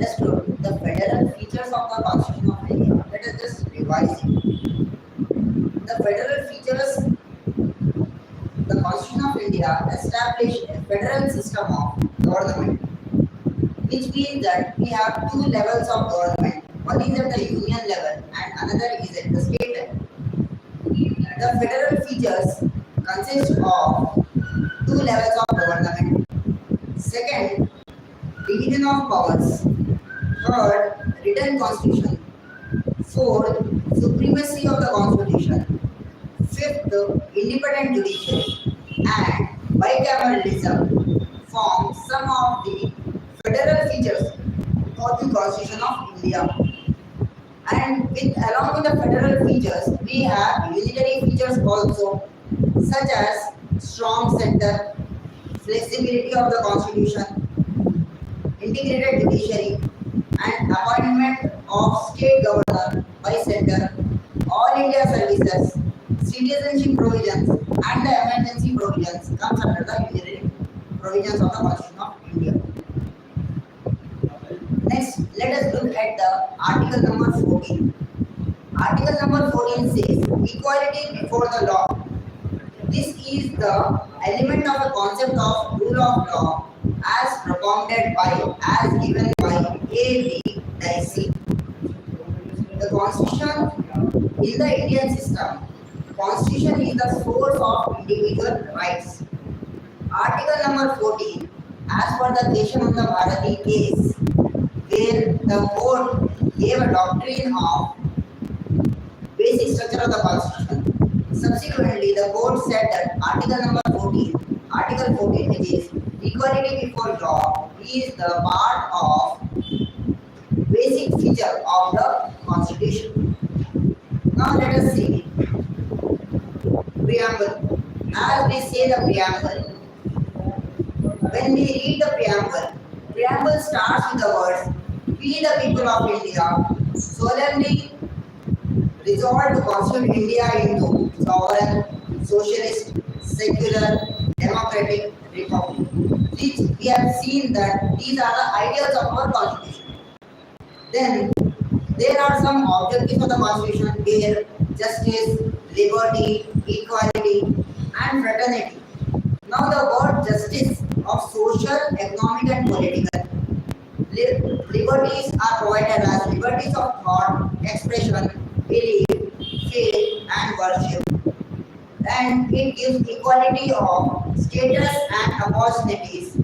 Let's look the federal features of the Constitution of India. Let us just revise it. The federal features, the Constitution of India established a federal system of government, which means that we have two levels of government. One is at the union level and another is at the state level. The federal features consist of two levels of government. Second, division of powers. Third, written constitution. Fourth, supremacy of the constitution. Fifth, independent judiciary and bicameralism form some of the federal features of the Constitution of India. And along with the federal features, we have unitary features also, such as strong center, flexibility of the constitution, integrated judiciary, and appointment of state governor by center, all India services, citizenship provisions, and the emergency provisions comes under the unitary provisions of the Constitution of India. Next, let us look at the article number 14. Article number 14 says equality before the law. This is the element of a concept of rule of law as propounded by, as given by A.V. Dicey. The Constitution in the Indian system. Constitution is the source of individual rights. Article number 14, as per the Keshavananda Bharati case, where the court gave a doctrine of basic structure of the Constitution. Subsequently, the court said that Article 14, which is equality before law, is the part of basic feature of the Constitution. Now let us see preamble. As we say the preamble, when we read the preamble starts with the words, "We the people of India solemnly resolve to constitute India into sovereign, socialist, secular, democratic republic." Which we have seen that these are the ideals of our constitution. Then there are some objectives of the constitution where justice, liberty, equality, and fraternity. Now the word justice of social, economic, and political. Liberties are provided as liberties of thought, expression, belief, faith, and worship. And it gives equality of status and opportunities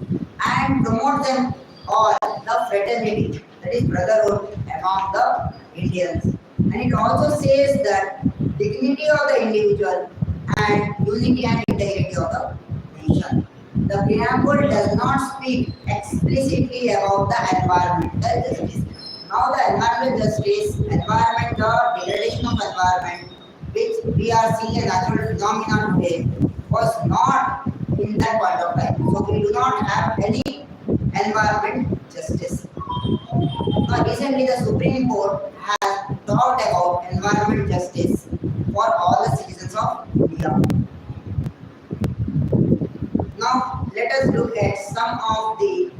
and promotes them all the fraternity, that is brotherhood among the Indians. And it also says that dignity of the individual and unity and integrity of the nation. The preamble does not speak explicitly about the environmental justice. Now the environmental justice, the degradation of environment, which we are seeing a natural phenomenon today, was not in that point of time. So we do not have any environment justice. Now recently the Supreme Court has talked about environment justice for all the citizens of India. Now let us look at some of the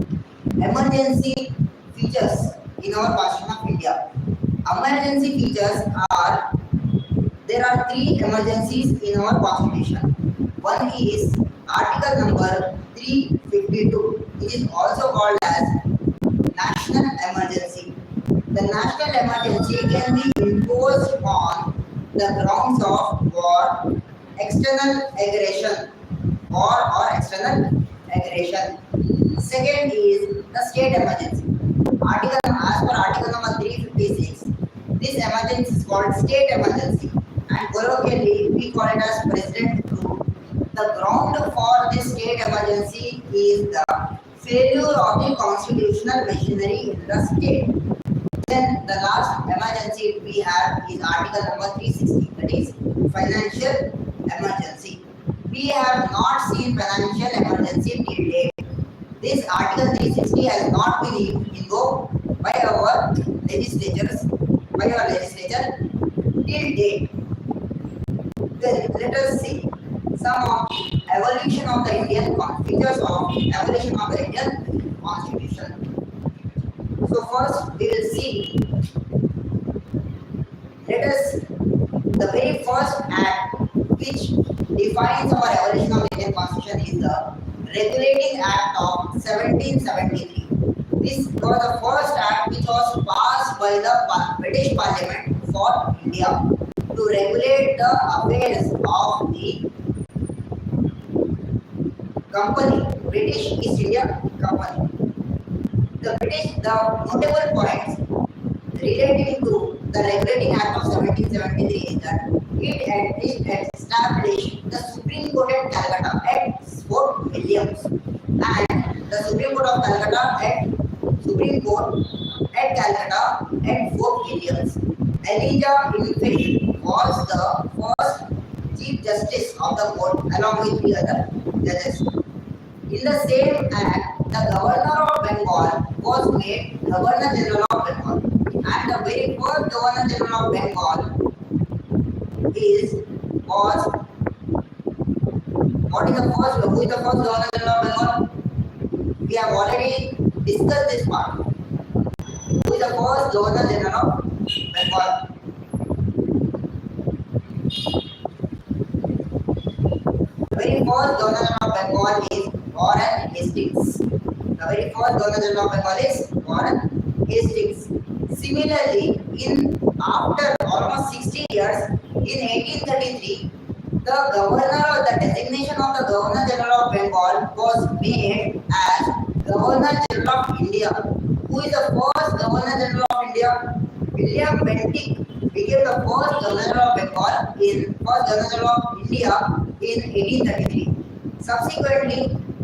emergency features in our Constitution of India. Emergency features are, there are three emergencies in our Constitution. One is Article number 352, which is also called as national emergency. The national emergency can be imposed on the grounds of war, external aggression, or external aggression. Second is the state emergency. As per Article number 356, this emergency is called state emergency, and colloquially we call it as president rule. The ground for this state emergency is the failure of the constitutional machinery in the state. Then the last emergency we have is Article number 360, that is financial emergency. We have not seen financial emergency till date. This Article 360 has not been invoked by our legislature till date. Then let us see some of the evolution of the Indian features of evolution of the Indian Constitution. So first we will see, let us, the very first act which defines our evolution of Indian Constitution is the Regulating Act of 1773. This was the first act which was passed by the British Parliament for India to regulate the affairs of the company, British East India Company. The notable points relating to the Regulating Act of 1773 is that it established the Supreme Court at Calcutta at Fort Williams, and the Supreme Court of Calcutta at Supreme Court at Calcutta at Fort Williams. Elijah Infant was the first Chief Justice of the court along with the other judges. In the same act, the Governor of Bengal was made Governor General of Bengal, and the very first Governor General of Bengal was what is the first? Who is the first Governor General of Bengal? We have already discussed this part. Who is the first Governor General of Bengal? The very first Governor General of Bengal is Warren Hastings. The very first Governor General of Bengal is Warren Hastings. Similarly, after almost 60 years, in 1833, the designation of the Governor General of Bengal was made as Governor General of India. Who is the first Governor General of India? William Bentinck became the first Governor General of Bengal of India in 1833. Subsequently,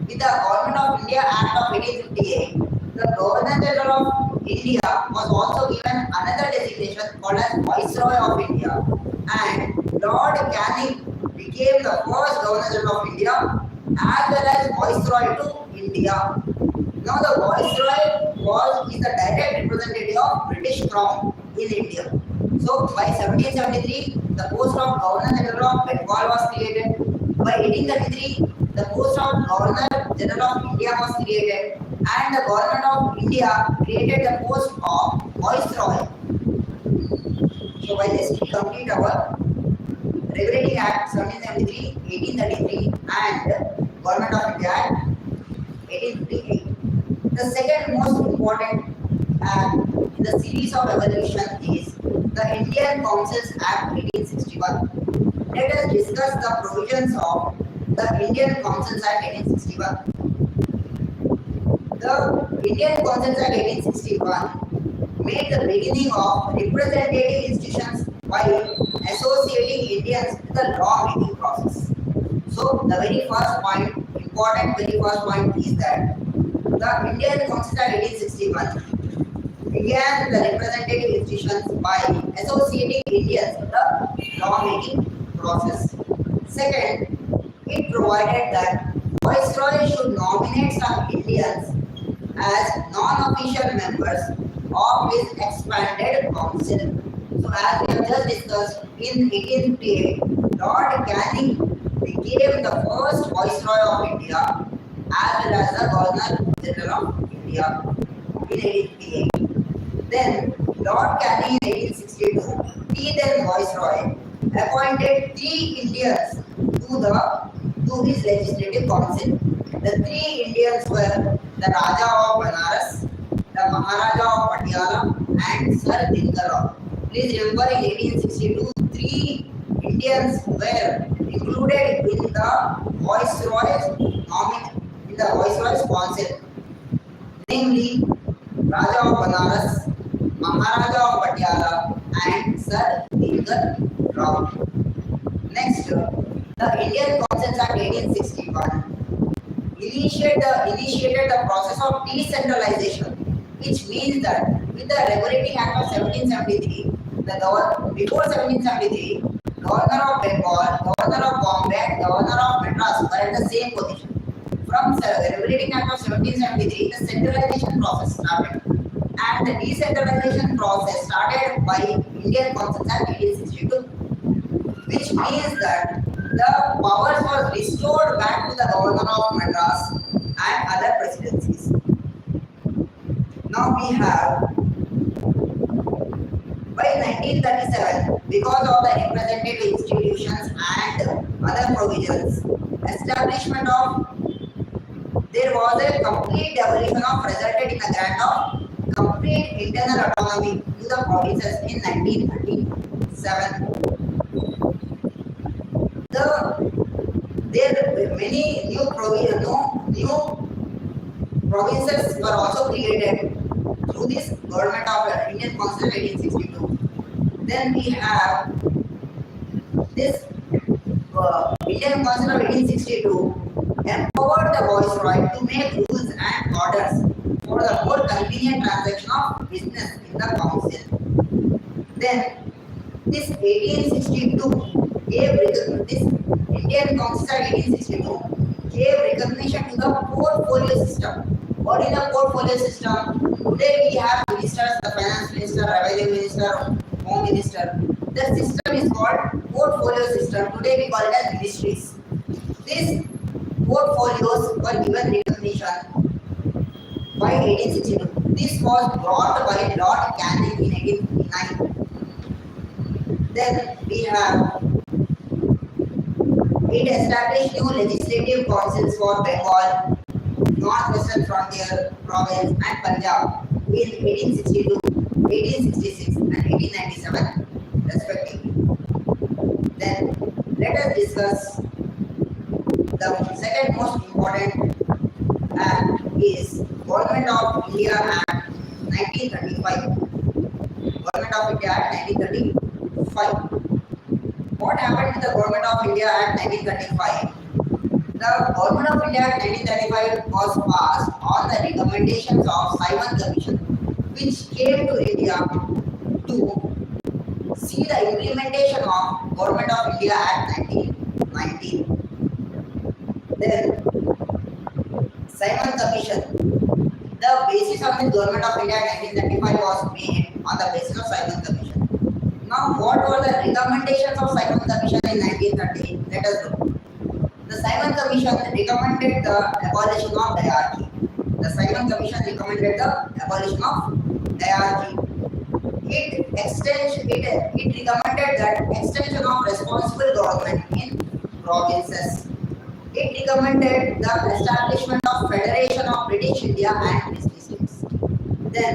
with the Government of India Act of 1858, the Governor General of India was also given another designation called as Viceroy of India, and Lord Canning became the first Governor General of India as well as Viceroy to India. Now the Viceroy is the direct representative of British Crown in India. So by 1773, the post of Governor General of Bengal was created. By 1833, the post of Governor General of India was created, and the Government of India created the post of Viceroy. So by this we complete our Regulating Act 1773, 1833 and Government of India Act 1858. The second most important act in the series of evolution is the Indian Councils Act 1861. Let us discuss the provisions of the Indian Councils Act 1861. The Indian Councils Act 1861 made the beginning of representative institutions by associating Indians with the law-making process. So the very first point is that the Indian Councils Act 1861 began the representative institutions by associating Indians with the law-making process. Second, it provided that Viceroy should nominate some Indians as non-official members of his expanded council. So as we have just discussed, in 1858, Lord Canning became the first Viceroy of India as well as the Governor General of India in 1858. Then Lord Canning in 1862, he then Viceroy, appointed 3 Indians to his legislative council. The 3 Indians were the Raja of Banaras, the Maharaja of Patiala, and Sir Dingarao. Please remember, in 1862, 3 Indians were included in the Viceroy's council, namely Raja of Banaras, Maharaja of Patiala, and Sir Dingarao. Next, the Indian Councils Act 1861 initiated the process of decentralization, which means that with the Regulating Act of 1773, before 1773, Governor of Bengal, Governor of Bombay, and Governor of Madras were at the same position. From the Regulating Act of 1773, the centralization process started, and the decentralization process started by Indian Councils Act 1862, which means that the powers was restored back to the Governor of Madras and other presidencies. Now we have by 1937, because of the representative institutions and other provisions, establishment of there was a complete devolution of resulted in a grant of complete internal autonomy to the provinces in 1937. There were many new provinces were also created through this government of Indian Constitution 1862. Then we have this Indian Constitution of 1862 empowered the Viceroy to make rules and orders for the more convenient transaction of business in the council. Then this 1862 this Indian Constitution 1862 gave recognition to the portfolio system. What is the portfolio system? Today we have ministers, the finance minister, revenue minister, home minister. The system is called portfolio system. Today we call it as ministries. These portfolios were given recognition by 1862. This was brought by Lord Canning in 1859. Then we have it established new legislative councils for Bengal, Northwestern Frontier Province and Punjab in 1862, 1866 and 1897 respectively. Then let us discuss the second most important act is Government of India Act 1935. Government of India Act 1935. What happened to the Government of India Act 1935? The Government of India Act 1935 was passed on the recommendations of Simon Commission, which came to India to see the implementation of Government of India Act 1919. Then Simon Commission. The basis of the Government of India Act 1935 was made on the basis of Simon Commission. Now, what were the recommendations of Simon Commission in 1930? Let us look. The Simon Commission recommended the abolition of diarchy. The Simon Commission recommended the abolition of diarchy. It recommended that extension of responsible government in provinces. It recommended the establishment of Federation of British India and British states. Then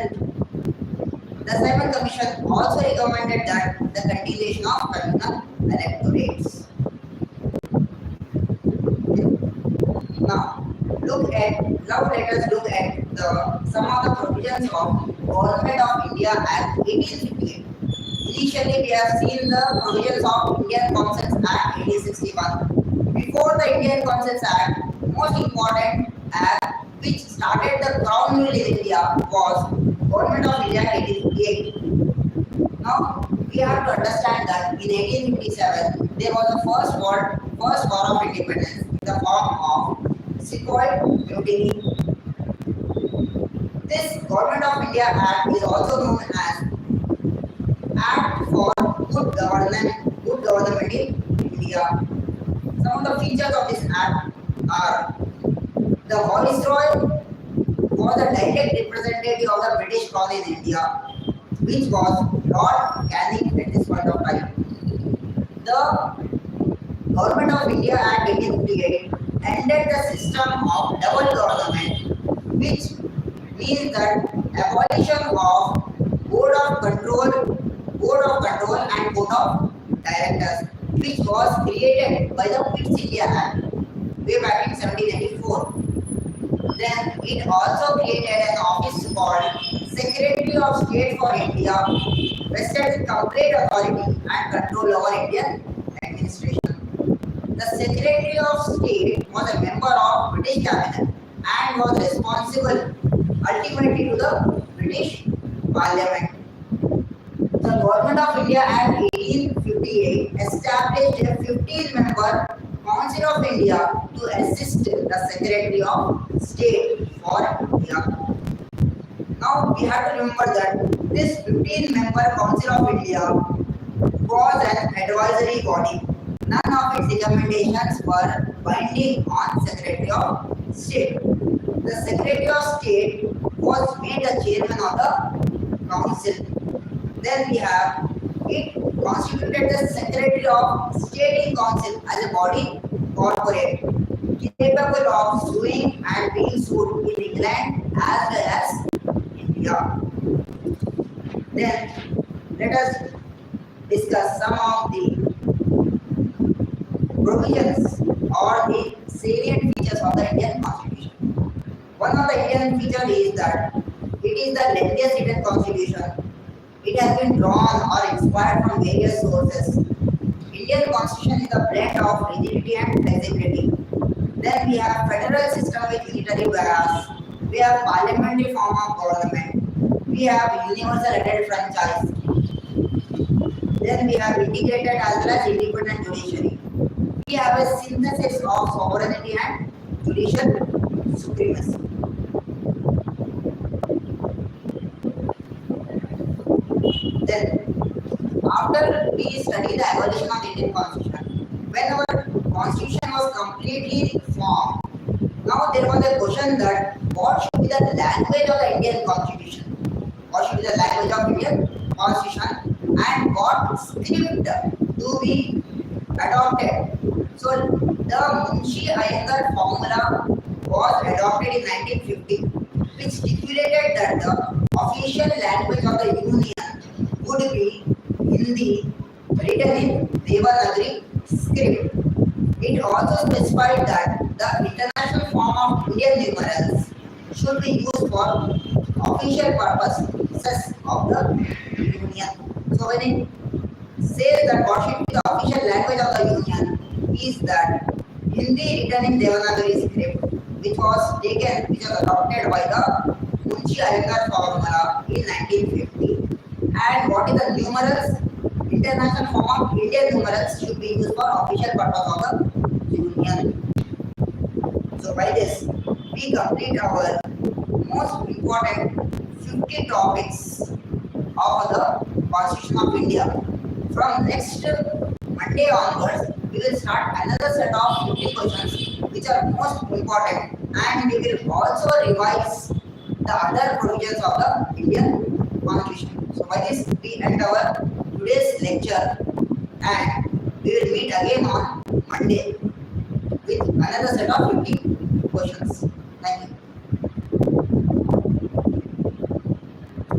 the Simon Commission also recommended that the continuation of communal electorates. Now let us look at some of the provisions of Government of India Act 1858. Initially, we have seen the provisions of Indian Councils Act 1861. Before the Indian Councils Act, most important act which started the crown rule in India was Government of India 1858. Now we have to understand that in 1857 there was the first war of independence in the form of Sepoy Mutiny. This Government of India Act is also known as Act for Good Government in India. Some of the features of this act are the Viceroy was a direct representative of the British crown in India, which was Lord Canning at this point of time. The Government of India Act 1858 ended the system of double government, which means that abolition of Board of Control and Board of Directors, which was created by the Quits India Act way back in 1784. Then it also created an office called Secretary of State for India, vested with complete authority and control over Indian administration. The Secretary of State was a member of British Cabinet and was responsible ultimately to the British Parliament. The Government of India Act 1858 established a 15-member Council of India to assist the Secretary of State for India. Now we have to remember that this 15-member Council of India was an advisory body. None of its recommendations were binding on Secretary of State. The Secretary of State was made the chairman of the council. Then we have it constituted the secretary of state in council as a body corporate capable of suing and being sued in England as well as India. Then let us discuss some of the provisions or the salient features of the Indian Constitution. One of the Indian features is that it is the lengthiest written constitution. It has been drawn or inspired from various sources. Indian Constitution is a blend of rigidity and flexibility. Then we have federal system with unitary bias. We have parliamentary form of government. We have universal adult franchise. Then we have integrated as well as independent judiciary. We have a synthesis of sovereignty and judicial supremacy. Then, after we study the evolution of the Indian Constitution, when our Constitution was completely formed, now there was a question that what should be the language of the Indian Constitution? What should be the language of Indian Constitution and what script to be adopted? So the Munshi Iyengar formula was adopted in 1950, which stipulated that the official language of the Union would be Hindi, written in Devanagari script. It also specified that the international form of Indian numerals should be used for official purposes of the Union. So when it says that what should be the official language of the Union is that Hindi written in Devanagari script, which was adopted by the Munshi Iyengar formula in 1950. And what is the numerals? International form of Indian numerals should be used for official purpose of the Union. So by this, we complete our most important 50 topics of the Constitution of India. From next Monday onwards, we will start another set of 50 questions which are most important, and we will also revise the other provisions of the Indian Constitution. So by this, we end our today's lecture, and we will meet again on Monday with another set of 50 questions. Thank you.